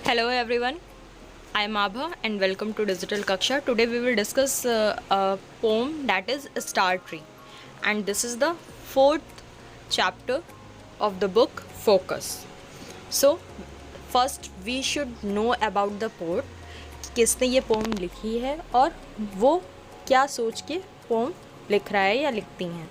Hello everyone, I am Abha and welcome to Digital Kaksha. Today we will discuss a poem that is Star Tree, and this is the fourth chapter of the book Focus. So first we should know about the poet, किसने ये pome लिखी है और वो क्या सोच के pome लिख रहा है या लिखती हैं.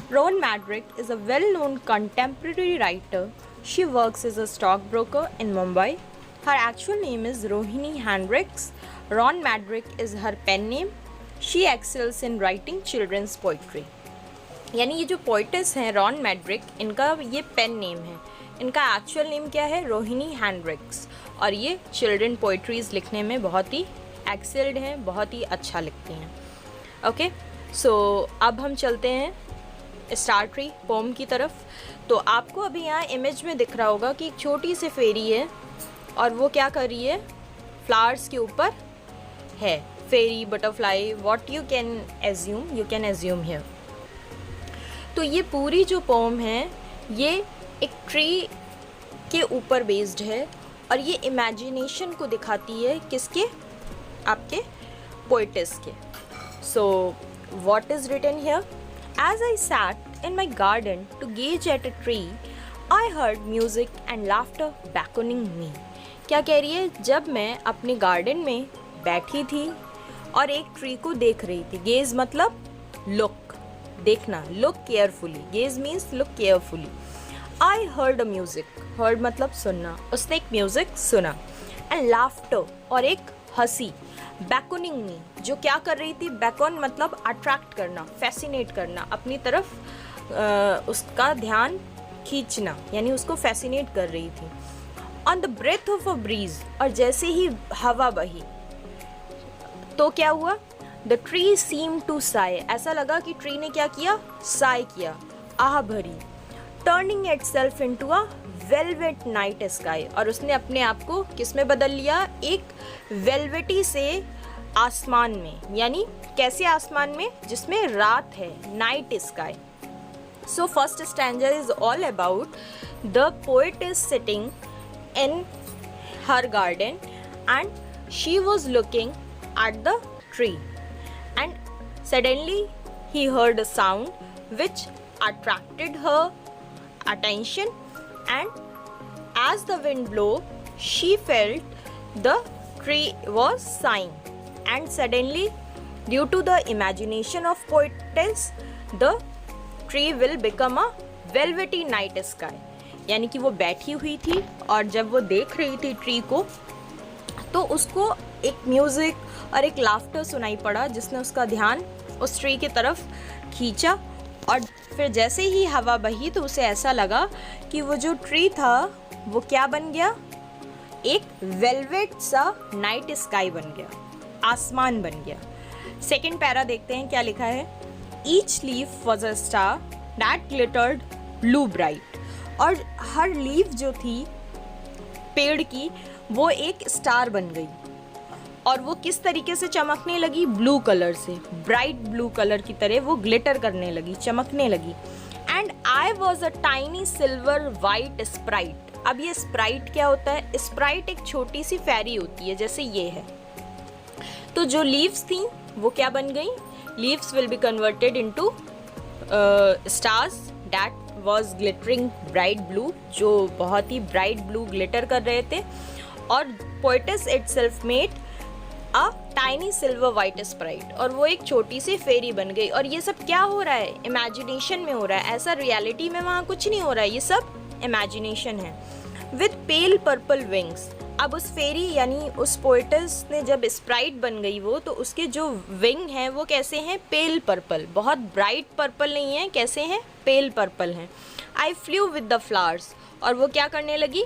Rowan Madrick is a well-known contemporary writer. She works as a stockbroker in Mumbai. Her actual name is Rohini Hendricks. Rowan Madrick is her pen name. She excels in writing children's poetry. यानी ये जो poetess हैं Ron मैड्रिक, इनका ये pen name है. इनका actual name क्या है? रोहिणी हैंड्रिक्स. और ये चिल्ड्रन पोइट्रीज़ लिखने में बहुत ही एक्सेल्ड हैं, बहुत ही अच्छा लिखती हैं. ओके, सो अब हम चलते हैं स्टार ट्री पोम की तरफ. तो आपको अभी यहाँ इमेज में दिख रहा होगा कि एक छोटी सी फेरी है और वो क्या कर रही है? फ्लावर्स के ऊपर है. Fairy, butterfly, what you can assume here. तो ये पूरी जो पोम है ये एक ट्री के ऊपर बेस्ड है और ये इमेजिनेशन को दिखाती है. किसके? आपके पोइटेस के. So what is written here? As I sat in my garden to gaze at a tree, I heard music and laughter beckoning me. क्या कह रही है? जब मैं अपने गार्डन में बैठी थी और एक ट्री को देख रही थी. गेज मतलब लुक, देखना. Look carefully. Gauge means look carefully. I heard a music. Heard मतलब सुनना. उसने एक म्यूजिक सुना. एंड लाफ्टर और एक हंसी. बैकोनिंग मी, जो क्या कर रही थी? बैकोन मतलब अट्रैक्ट करना, फैसिनेट करना, अपनी तरफ उसका ध्यान खींचना, यानी उसको फैसिनेट कर रही थी. On the breath of a breeze, और जैसे ही हवा बही तो क्या हुआ? The tree seem to sigh, ऐसा लगा कि ट्री ने क्या किया? साई किया, आह भरी. Turning itself into a velvet night sky, और उसने अपने आप को किस में बदल लिया? एक वेलवेटी से आसमान में. यानी कैसे आसमान में? जिसमें रात है, night sky. So first stanza is all about the poet is sitting in her garden and she was looking at the tree and suddenly he heard a sound which attracted her attention, and as the wind blew she felt the tree was sighing, and suddenly due to the imagination of poetess the tree will become a velvety night sky. यानी कि वो बैठी हुई थी और जब वो देख रही थी ट्री को तो उसको एक म्यूज़िक और एक लाफ्टर सुनाई पड़ा जिसने उसका ध्यान उस ट्री की तरफ खींचा. और फिर जैसे ही हवा बही तो उसे ऐसा लगा कि वो जो ट्री था वो क्या बन गया? एक वेलवेट सा नाइट स्काई बन गया, आसमान बन गया. सेकंड पैरा देखते हैं क्या लिखा है. Each leaf was a star that glittered blue bright, और हर लीफ जो थी पेड़ की वो एक स्टार बन गई और वो किस तरीके से चमकने लगी? ब्लू कलर से, ब्राइट ब्लू कलर की तरह वो ग्लिटर करने लगी, चमकने लगी. And I was a tiny silver white Sprite. अब ये स्प्राइट क्या होता है? स्प्राइट एक छोटी सी फेरी होती है, जैसे ये है. तो जो लीव्स थी वो क्या बन गई? Leaves will be converted into stars that was glittering bright blue, जो बहुत ही ब्राइट ब्लू ग्लिटर कर रहे थे. और poetess itself made a tiny silver white Sprite, और वो एक छोटी सी फेरी बन गई. और ये सब क्या हो रहा है? इमेजिनेशन में हो रहा है. ऐसा रियलिटी में वहाँ कुछ नहीं हो रहा है, ये सब इमेजिनेशन है. With pale purple wings. अब उस फेरी यानी उस पोएटस ने जब स्प्राइट बन गई वो, तो उसके जो विंग हैं वो कैसे हैं? पेल पर्पल. बहुत ब्राइट पर्पल नहीं है, कैसे हैं? पेल पर्पल हैं. Eye flu with the flowers, और वो क्या करने लगी?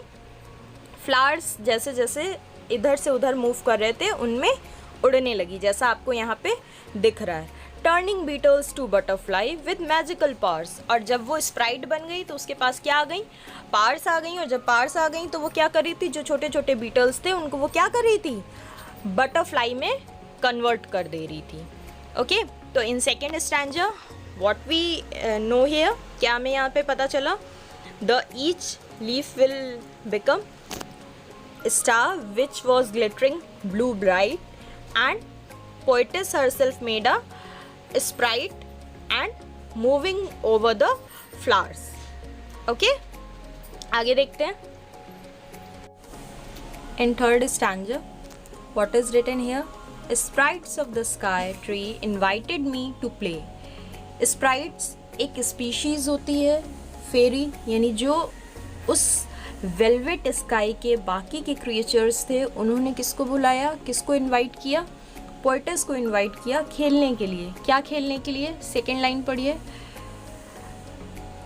फ्लावर्स जैसे जैसे इधर से उधर मूव कर रहे थे उनमें उड़ने लगी, जैसा आपको यहाँ पे दिख रहा है. Turning beetles to butterfly with magical powers, और जब वो स्प्राइट बन गई तो उसके पास क्या आ गई? पावर्स आ गई. और जब पावर्स आ गई तो वो क्या कर रही थी? जो छोटे छोटे बीटल्स थे उनको वो क्या कर रही थी? बटरफ्लाई में कन्वर्ट कर दे रही थी. ओके, तो in second stanza what we know here, क्या हमें यहाँ पे पता चला? The each leaf will become star which was glittering blue bright, and poetess herself made a sprite and moving over the flowers. Okay, आगे देखते हैं. In third stanza, what is written here? Sprites of the sky tree invited me to play. Sprites एक species होती है फेरी, यानी जो उस velvet sky के बाकी के क्रिएचर्स थे उन्होंने किसको बुलाया, किसको इनवाइट किया? पोएटस को इनवाइट किया खेलने के लिए. क्या खेलने के लिए? सेकेंड लाइन पढ़िए.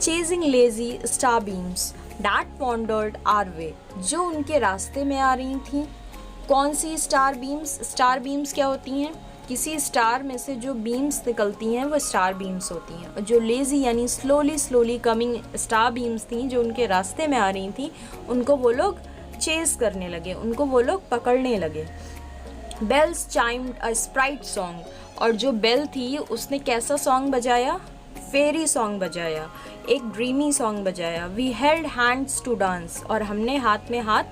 Chasing lazy star beams that wandered our way, जो उनके रास्ते में आ रही थी. कौन सी स्टार बीम्स? स्टार बीम्स क्या होती हैं? किसी स्टार में से जो बीम्स निकलती हैं वो स्टार बीम्स होती हैं. और जो लेज़ी यानी स्लोली कमिंग स्टार बीम्स थी जो उनके रास्ते में आ रही थी, उनको वो लोग चेस करने लगे, उनको वो लोग पकड़ने लगे. बेल्स चाइम्ड अ स्प्राइट सॉन्ग, और जो बेल थी उसने कैसा सॉन्ग बजाया? फेरी सॉन्ग बजाया, एक ड्रीमी सॉन्ग बजाया. We held hands to dance, और हमने हाथ में हाथ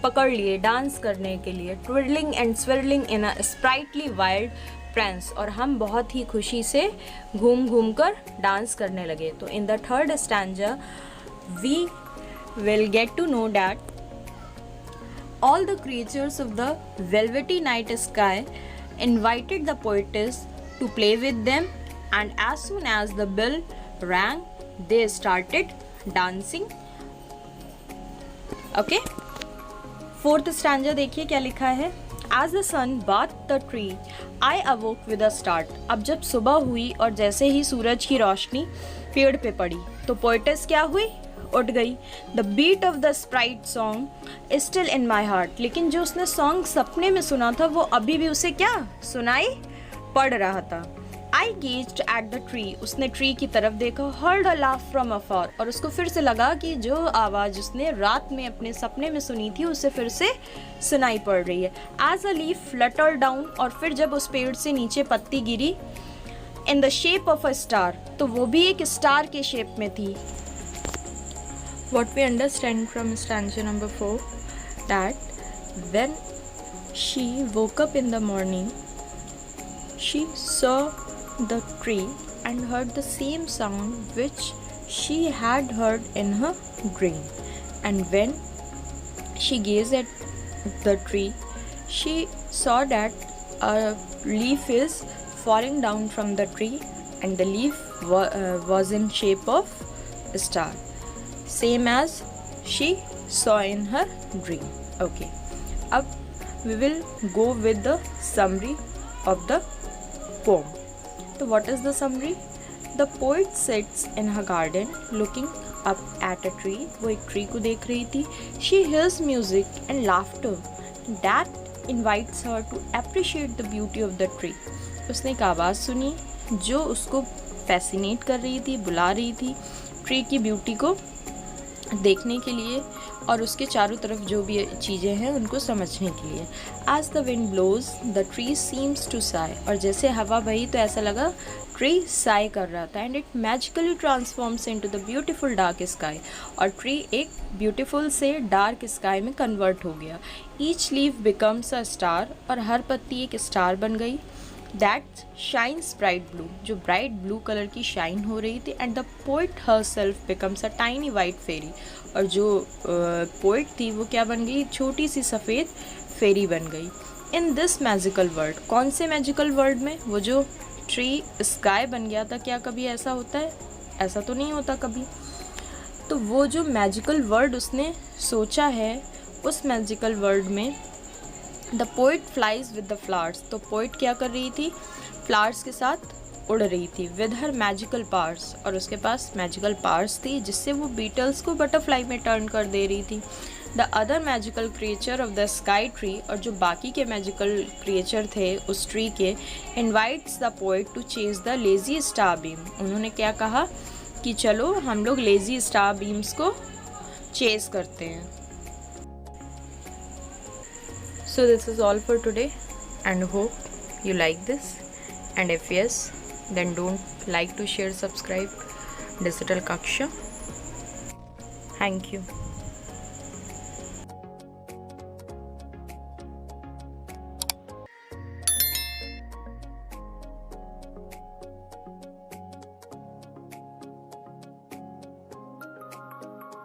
पकड़ लिए डांस करने के लिए. Twiddling and swirling in a sprightly wild prance, और हम बहुत ही खुशी से घूम कर डांस करने लगे. तो in the third stanza we will get to know that all the creatures of the velvety night sky invited the poetess to play with them, and as soon as the bell rang they started dancing. Okay, fourth stanza देखिए क्या लिखा है. As the sun bathed the tree, I awoke with a start. अब जब सुबह हुई और जैसे ही सूरज की रोशनी पेड़ पे पड़ी तो पोएटस क्या हुई? उठ गई. The beat of the sprite song is still in my heart, लेकिन जो उसने सॉन्ग सपने में सुना था वो अभी भी उसे क्या सुनाई पड़ रहा था. आई गेज्ड एट द ट्री, उसने ट्री की तरफ देखा. हर्ड अ लाफ फ्रॉम अफार, और उसको फिर से लगा कि जो आवाज़ उसने रात में अपने सपने में सुनी थी उसे फिर से सुनाई पड़ रही है. As a leaf flutter down, और फिर जब उस पेड़ से नीचे पत्ती गिरी, in the shape of a star, तो वो भी एक स्टार के शेप में थी. What we understand from stanza number 4, that when she woke up in the morning, she saw the tree and heard the same sound which she had heard in her dream. And when she gazed at the tree, she saw that a leaf is falling down from the tree, and the leaf was in shape of a star, same as she saw in her dream. Okay, अब we will go with the summary of the poem. So what is the summary? The poet sits in her garden looking up at a tree. वो एक tree को देख रही थी. She hears music and laughter that invites her to appreciate the beauty of the tree. उसने एक आवाज़ सुनी जो उसको फैसिनेट कर रही थी, बुला रही थी ट्री की ब्यूटी को देखने के लिए और उसके चारों तरफ जो भी चीज़ें हैं उनको समझने के लिए. As the wind blows, the tree seems to sigh, और जैसे हवा बही तो ऐसा लगा ट्री साई कर रहा था. And it magically transforms into the beautiful dark sky, और ट्री एक ब्यूटीफुल से डार्क स्काई में कन्वर्ट हो गया. Each leaf becomes a star, और हर पत्ती एक स्टार बन गई. That shines bright blue, जो ब्राइट ब्लू कलर की शाइन हो रही थी. And the poet herself becomes a tiny white fairy, और जो पोइट थी वो क्या बन गई? छोटी सी सफ़ेद फेरी बन गई. इन दिस मैजिकल वर्ल्ड, कौन से मैजिकल वर्ल्ड में? वो जो ट्री स्काई बन गया था, क्या कभी ऐसा होता है? ऐसा तो नहीं होता कभी. तो वो जो मैजिकल वर्ल्ड उसने सोचा है, उस मैजिकल वर्ल्ड में the poet flies with the flowers, तो पोइट क्या कर रही थी? फ्लावर्स के साथ उड़ रही थी. विद हर मैजिकल पावर्स, और उसके पास मैजिकल पावर्स थी जिससे वो बीटल्स को बटरफ्लाई में टर्न कर दे रही थी. The other magical creature of the sky tree, और जो बाकी के मैजिकल क्रिएचर थे उस ट्री के, invites the poet to chase the lazy star beam. उन्होंने क्या कहा कि चलो हम लोग लेजी स्टार बीम्स को चेज करते हैं. So this is all for today, and hope you like this, and if yes, then don't like to share, subscribe Digital Kaksha. Thank you.